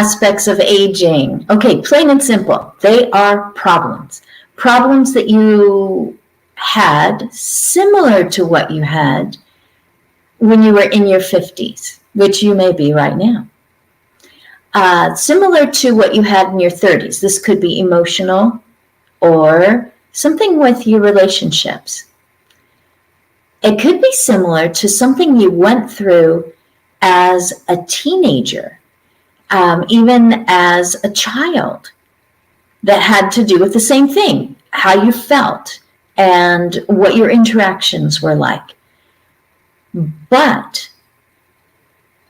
aspects of aging. Okay, plain and simple. They are problems. Problems that you had similar to what you had when you were in your 50s, which you may be right now. Similar to what you had in your 30s. This could be emotional or something with your relationships. It could be similar to something you went through as a teenager, even as a child, that had to do with the same thing, how you felt and what your interactions were like. But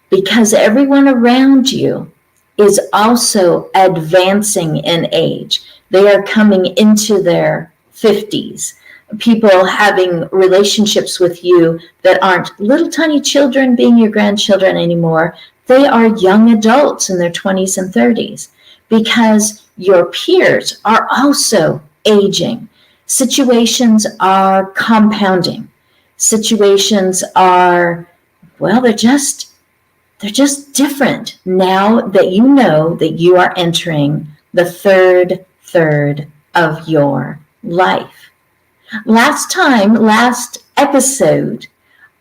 because everyone around you is also advancing in age, they are coming into their 50s. People having relationships with you that aren't little tiny children being your grandchildren anymore. They are young adults in their 20s and 30s, because your peers are also aging. Situations are compounding. Situations are, well, they're just different now that you know that you are entering the third of your life. Last episode,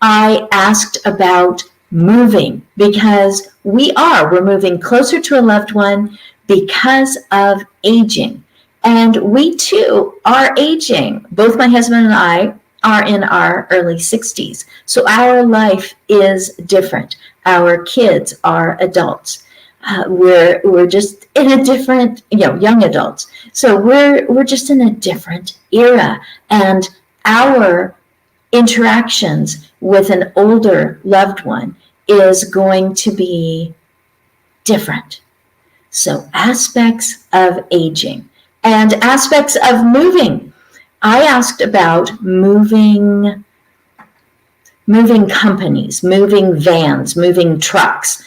I asked about moving, because we're moving closer to a loved one because of aging. And we too are aging. Both my husband and I are in our early 60s. So our life is different. Our kids are adults. We're just in a different, young adults. So we're just in a different era, and our interactions with an older loved one is going to be different. So aspects of aging and aspects of moving. I asked about moving companies, moving vans, moving trucks,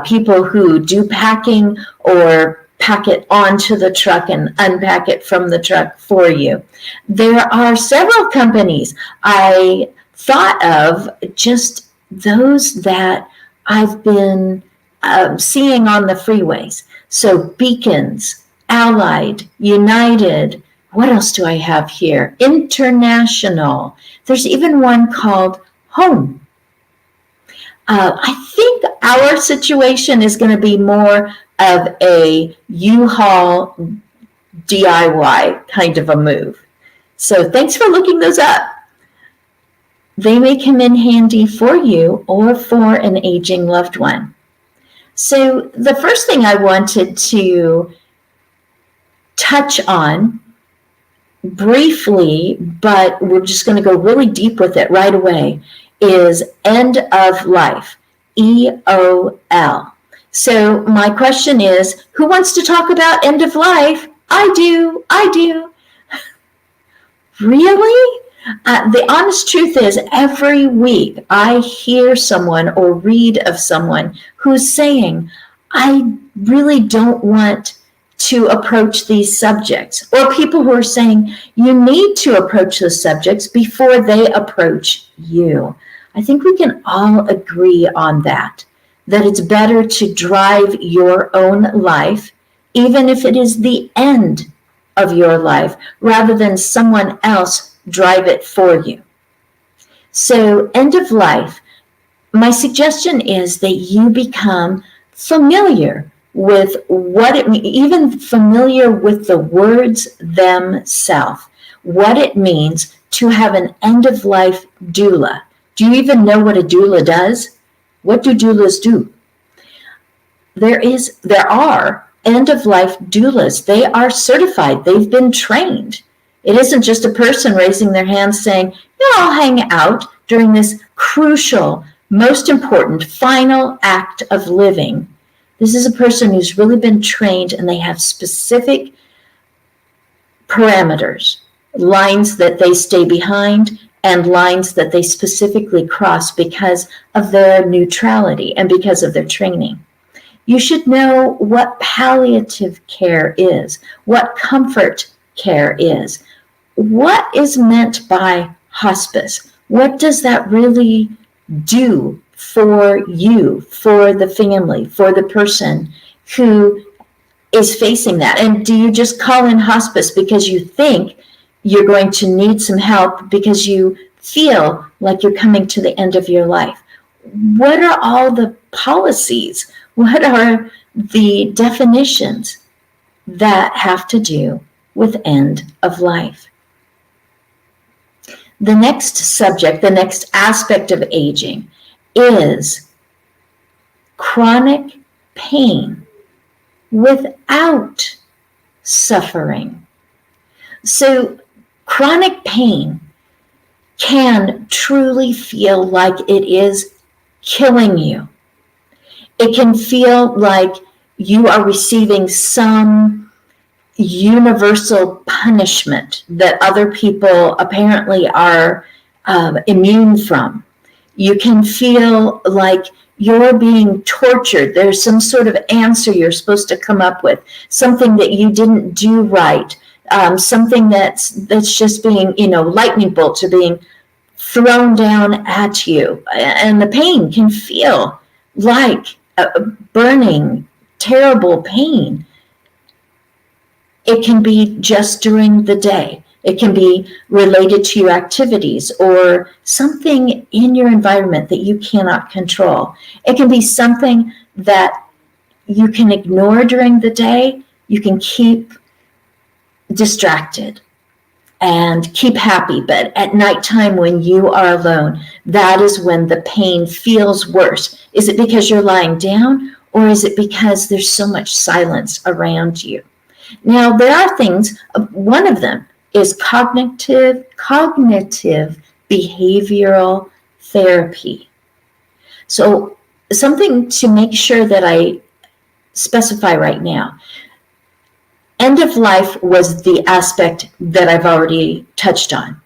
people who do packing or pack it onto the truck and unpack it from the truck for you. There are several companies. I thought of just those that I've been seeing on the freeways. So Beacons, Allied, United. What else do I have here? International. There's even one called Home. I think our situation is going to be more of a U-Haul DIY kind of a move. So thanks for looking those up. They may come in handy for you or for an aging loved one. So the first thing I wanted to touch on briefly, but we're just going to go really deep with it right away, is end of life, EOL. So my question is, who wants to talk about end of life? I do. Really? The honest truth is, every week I hear someone or read of someone who's saying, I really don't want to approach these subjects, or people who are saying you need to approach those subjects before they approach you. I think we can all agree on that it's better to drive your own life, even if it is the end of your life, rather than someone else drive it for you. So end of life, my suggestion is that you become familiar with what it means, even familiar with the words themselves, what it means to have an end-of-life doula. Do you even know what a doula does? What do doulas do? There are end-of-life doulas. They are certified. They've been trained. It isn't just a person raising their hand saying, I'll hang out during this crucial, most important, final act of living. This is a person who's really been trained, and they have specific parameters, lines that they stay behind and lines that they specifically cross because of their neutrality and because of their training. You should know what palliative care is, what comfort care is, what is meant by hospice. What does that really do for you, for the family, for the person who is facing that? And do you just call in hospice because you think you're going to need some help because you feel like you're coming to the end of your life? What are all the policies? What are the definitions that have to do with end of life? The next subject, the next aspect of aging is chronic pain without suffering. So chronic pain can truly feel like it is killing you. It can feel like you are receiving some universal punishment that other people apparently are immune from. You can feel like you're being tortured. There's some sort of answer you're supposed to come up with, something that you didn't do right, something that's just being, lightning bolts are being thrown down at you. And the pain can feel like a burning, terrible pain. It can be just during the day. It can be related to your activities or something in your environment that you cannot control. It can be something that you can ignore during the day. You can keep distracted and keep happy. But at nighttime when you are alone, that is when the pain feels worse. Is it because you're lying down, or is it because there's so much silence around you? Now, there are things, one of them is cognitive behavioral therapy. So something to make sure that I specify right now. End of life was the aspect that I've already touched on.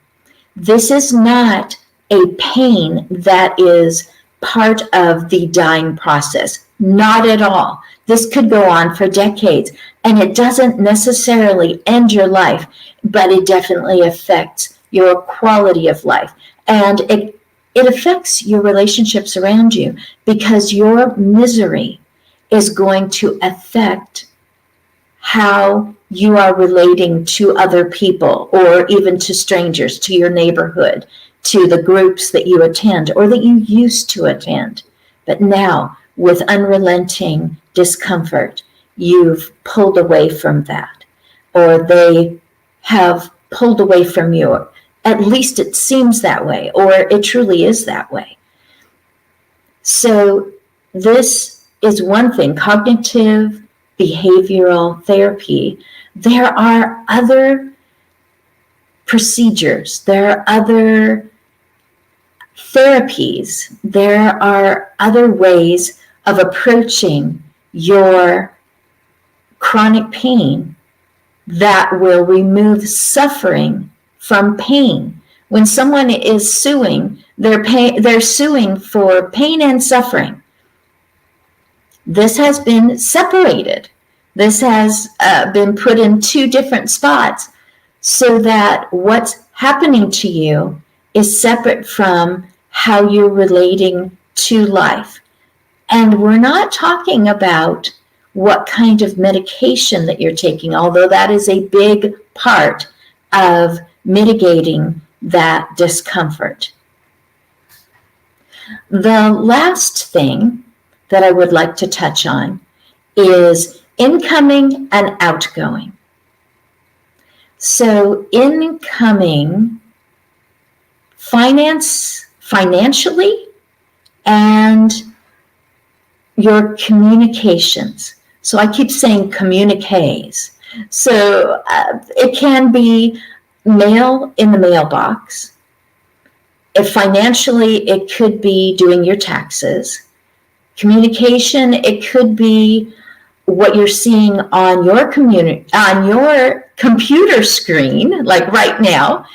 This is not a pain that is part of the dying process. Not at all. This could go on for decades, and it doesn't necessarily end your life, but it definitely affects your quality of life. And it affects your relationships around you, because your misery is going to affect how you are relating to other people, or even to strangers, to your neighborhood, to the groups that you attend or that you used to attend. But now, with unrelenting discomfort, you've pulled away from that, or they have pulled away from you. At least it seems that way, or it truly is that way. So this is one thing, cognitive behavioral therapy. There are other procedures, there are other therapies, there are other ways of approaching your chronic pain that will remove suffering from pain. When someone is suing, they're suing for pain and suffering. This has been separated. This has been put in two different spots so that what's happening to you is separate from how you're relating to life. And we're not talking about what kind of medication that you're taking, although that is a big part of mitigating that discomfort. The last thing that I would like to touch on is incoming and outgoing. So incoming financially, and your communications. So I keep saying communiques. So it can be mail in the mailbox. If financially, it could be doing your taxes. Communication, it could be what you're seeing on your computer screen, like right now.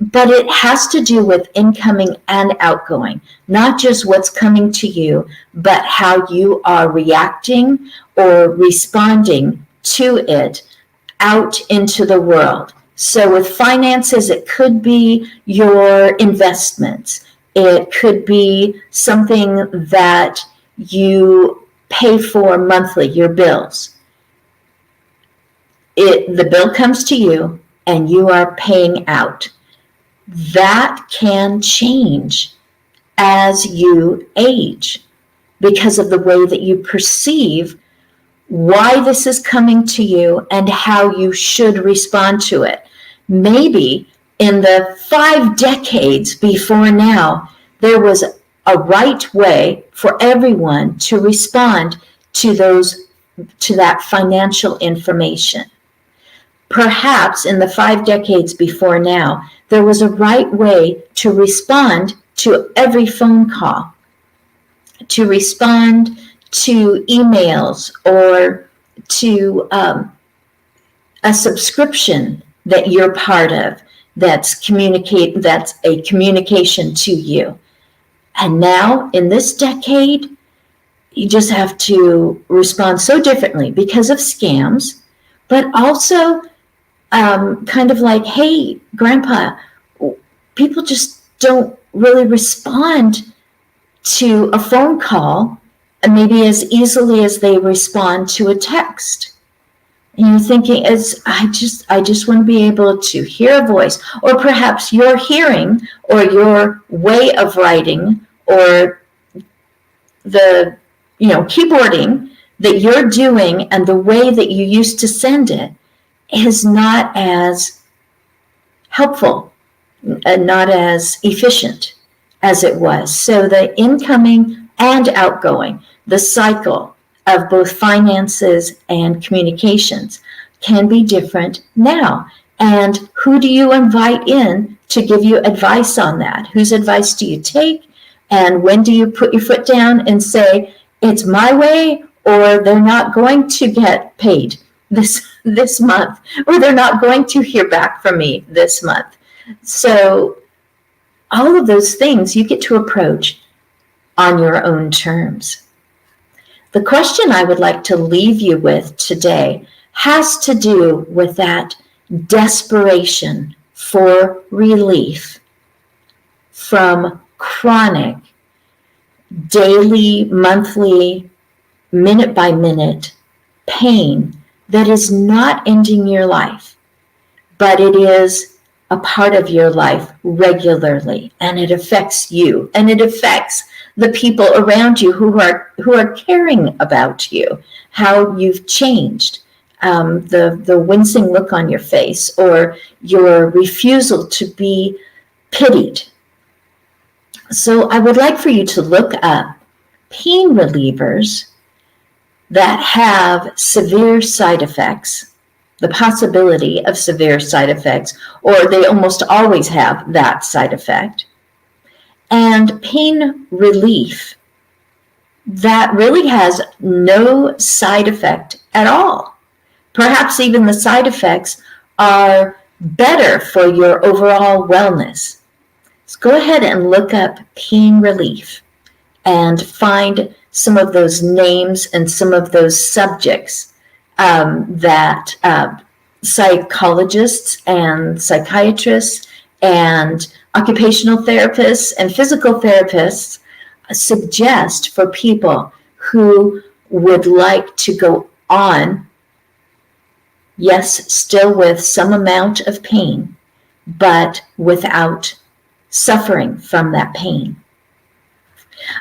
But it has to do with incoming and outgoing, not just what's coming to you, but how you are reacting or responding to it out into the world. So with finances, it could be your investments. It could be something that you pay for monthly your bills. The bill comes to you and you are paying out. That can change as you age because of the way that you perceive why this is coming to you and how you should respond to it. Maybe in the 5 decades before now, there was a right way for everyone to respond to that financial information. Perhaps in the 5 decades before now, there was a right way to respond to every phone call, to respond to emails, or to a subscription that you're part of that's a communication to you. And now in this decade, you just have to respond so differently because of scams, but also kind of like, hey, Grandpa, people just don't really respond to a phone call maybe as easily as they respond to a text. And you're thinking, I just want to be able to hear a voice, or perhaps your hearing or your way of writing or the keyboarding that you're doing and the way that you used to send it is not as helpful and not as efficient as it was. So the incoming and outgoing, the cycle of both finances and communications can be different now. And who do you invite in to give you advice on that? Whose advice do you take? And when do you put your foot down and say, it's my way, or they're not going to get paid this month, or they're not going to hear back from me this month? So all of those things you get to approach on your own terms. The question I would like to leave you with today has to do with that desperation for relief from chronic, daily, monthly, minute by minute pain that is not ending your life, but it is a part of your life regularly, and it affects you, and it affects the people around you who are caring about you, how you've changed, the wincing look on your face, or your refusal to be pitied. So I would like for you to look up pain relievers that have severe side effects, the possibility of severe side effects, or they almost always have that side effect, and pain relief that really has no side effect at all. Perhaps even the side effects are better for your overall wellness. So go ahead and look up pain relief and find some of those names and some of those subjects that psychologists and psychiatrists and occupational therapists and physical therapists suggest for people who would like to go on, yes, still with some amount of pain, but without suffering from that pain.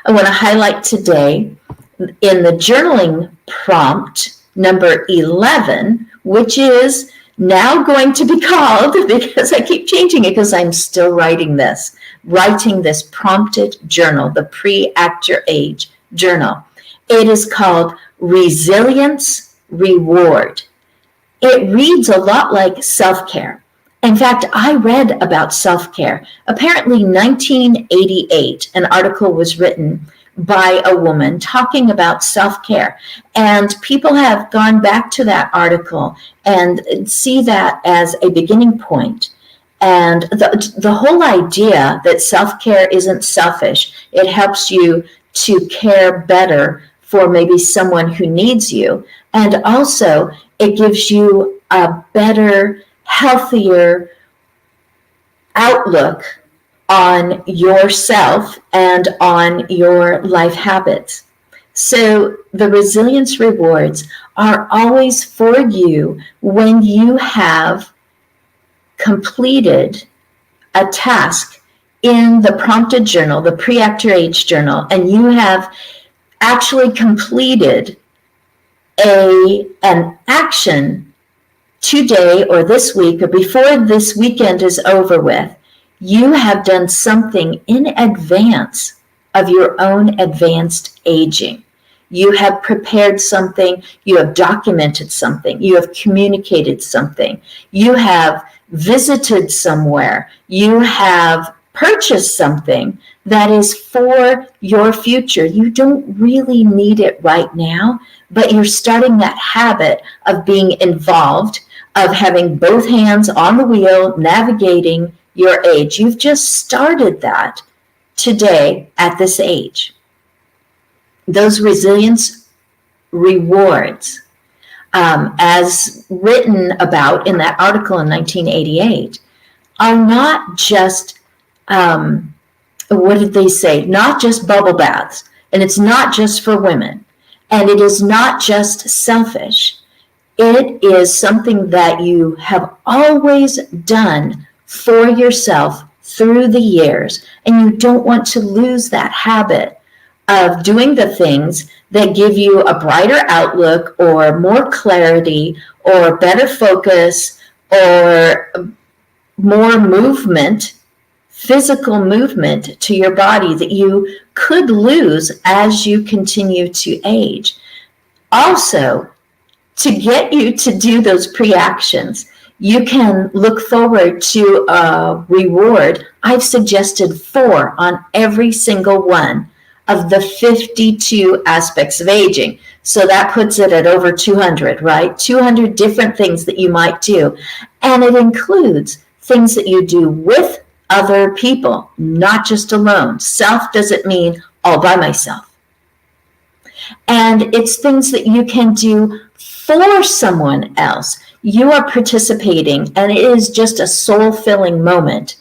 I want to highlight today in the journaling prompt number 11, which is now going to be called, because I keep changing it because I'm still writing this prompted journal, the pre-Act Your Age journal. It is called Resilience Reward. It reads a lot like self-care. In fact, I read about self-care. Apparently, 1988, an article was written by a woman talking about self-care. And people have gone back to that article and see that as a beginning point. And the whole idea that self-care isn't selfish, it helps you to care better for maybe someone who needs you. And also, it gives you a better, healthier outlook on yourself and on your life habits. So the resilience rewards are always for you when you have completed a task in the prompted journal, the pre-actor age journal, and you have actually completed an action today or this week or before this weekend is over with. You have done something in advance of your own advanced aging. You have prepared something, you have documented something, you have communicated something, you have visited somewhere, you have purchased something that is for your future. You don't really need it right now, but you're starting that habit of being involved, of having both hands on the wheel, navigating your age. You've just started that today at this age. Those resilience rewards, as written about in that article in 1988, are not just, what did they say? Not just bubble baths, and it's not just for women, and it is not just selfish. It is something that you have always done for yourself through the years, and you don't want to lose that habit of doing the things that give you a brighter outlook or more clarity or better focus or more movement, physical movement to your body that you could lose as you continue to age. Also, to get you to do those pre-actions, you can look forward to a reward. I've suggested 4 on every single one of the 52 aspects of aging. So that puts it at over 200, right? 200 different things that you might do. And it includes things that you do with other people, not just alone. Self doesn't mean all by myself. And it's things that you can do for someone else. You are participating, and it is just a soul-filling moment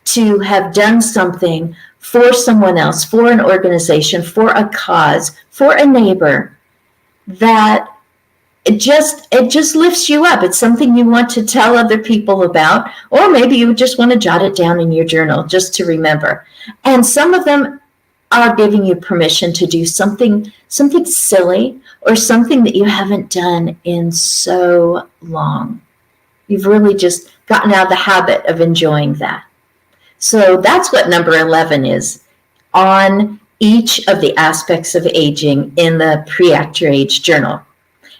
to have done something for someone else, for an organization, for a cause, for a neighbor, that it just lifts you up. It's something you want to tell other people about, or maybe you just want to jot it down in your journal just to remember. And some of them are giving you permission to do something silly or something that you haven't done in so long. You've really just gotten out of the habit of enjoying that. So that's what number 11 is on each of the aspects of aging in the pre-actor age journal.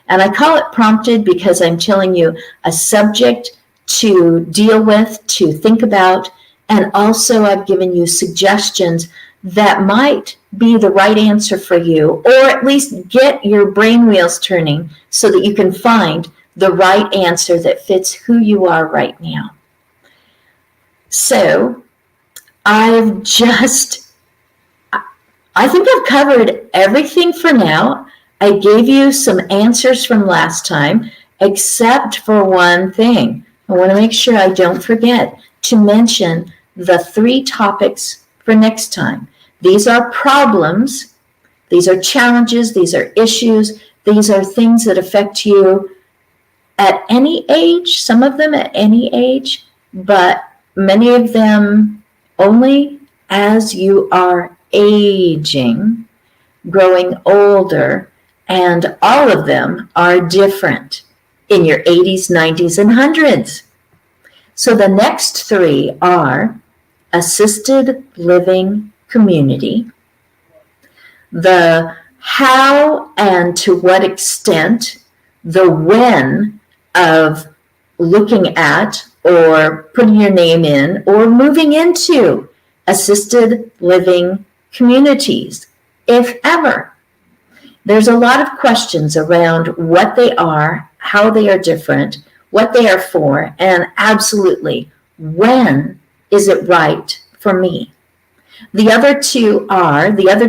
And I call it prompted because I'm telling you a subject to deal with, to think about, and also I've given you suggestions that might be the right answer for you, or at least get your brain wheels turning so that you can find the right answer that fits who you are right now. So I think I've covered everything for now. I gave you some answers from last time, except for one thing. I want to make sure I don't forget to mention the 3 topics for next time. These are problems, these are challenges, these are issues, these are things that affect you at any age, some of them at any age, but many of them only as you are aging, growing older, and all of them are different in your 80s, 90s, and 100s. So the next 3 are assisted living community, the how and to what extent, the when of looking at or putting your name in or moving into assisted living communities, if ever. There's a lot of questions around what they are, how they are different, what they are for, and absolutely, when is it right for me? The other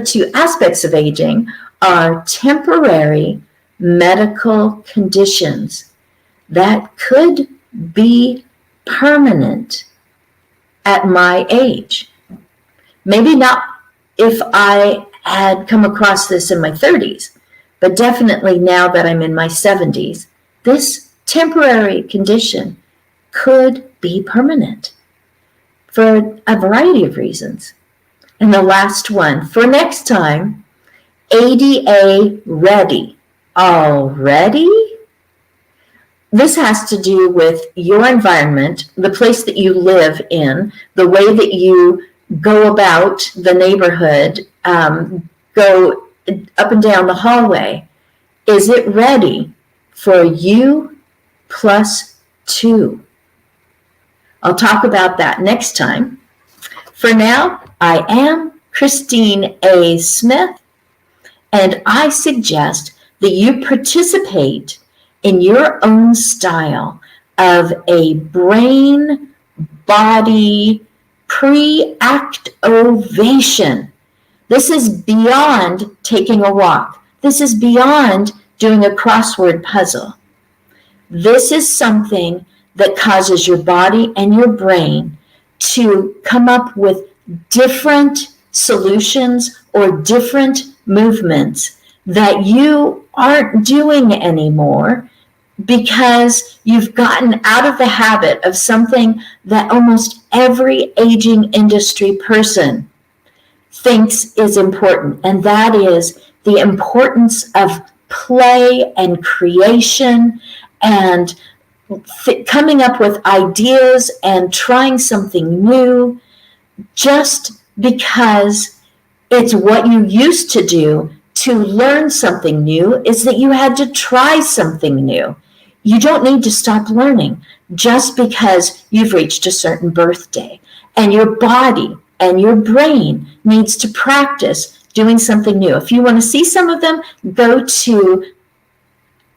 two aspects of aging are temporary medical conditions that could be permanent at my age. Maybe not if I had come across this in my 30s, but definitely now that I'm in my 70s, this temporary condition could be permanent for a variety of reasons. And the last one for next time, ADA ready. Already? This has to do with your environment, the place that you live in, the way that you go about the neighborhood, go up and down the hallway. Is it ready for you plus 2? I'll talk about that next time. For now, I am Christine A. Smith, and I suggest that you participate in your own style of a brain body pre-activation. This is beyond taking a walk. This is beyond doing a crossword puzzle. This is something that causes your body and your brain to come up with different solutions or different movements that you aren't doing anymore because you've gotten out of the habit of something that almost every aging industry person thinks is important, and that is the importance of play and creation and coming up with ideas and trying something new just because it's what you used to do. To learn something new is that you had to try something new. You don't need to stop learning just because you've reached a certain birthday. And your body and your brain needs to practice doing something new. If you want to see some of them, go to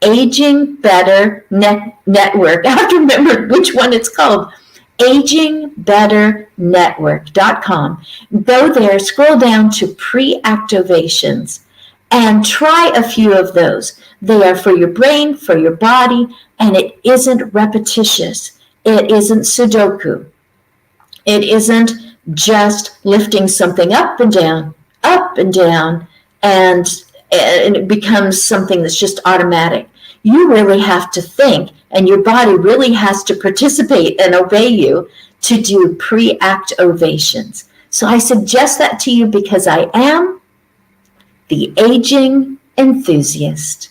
Aging Better Network. I have to remember which one it's called. AgingBetterNetwork.com. Go there, scroll down to pre-activations, and try a few of those. They are for your brain, for your body, and it isn't repetitious. It isn't Sudoku. It isn't just lifting something up and down, and it becomes something that's just automatic. You really have to think, and your body really has to participate and obey you to do pre-activations. So I suggest that to you because I am the aging enthusiast.